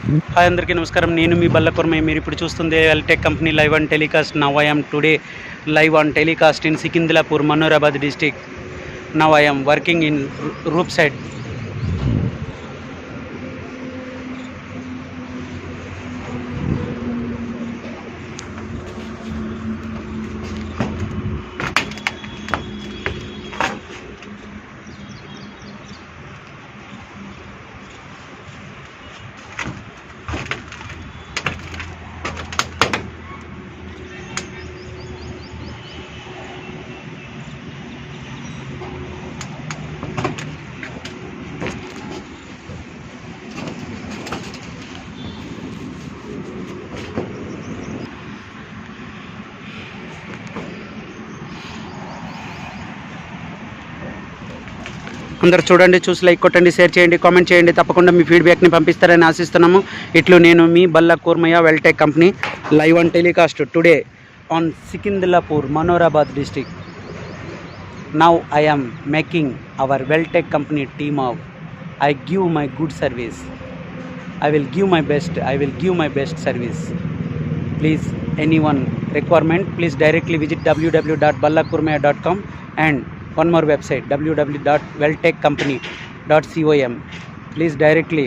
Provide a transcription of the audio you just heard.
Hi అందరికీ నమస్కారం. నేను మీ బల్లకుర్మయ్య. మీరు ఇప్పుడు చూస్తుంది Eltech company live and telecast. Now I am today live on telecast in Sikindrapur, Manoharabad district. Now I am working in roof side. అందరు చూడండి, చూసి లైక్ కొట్టండి, షేర్ చేయండి, కామెంట్ చేయండి. తప్పకుండా మీ ఫీడ్బ్యాక్ని పంపిస్తారని ఆశిస్తున్నాము. ఇట్లు నేను మీ Ballakurmaiah, Weltech company live and telecast today on Sikindrapur, Manoharabad district. Now I am making our Weltec company team of. I give my good service. I will give my best service. Please, anyone requirement, please directly visit www.ballakurmaya.com and one more website, www.welteccompany.com. Please directly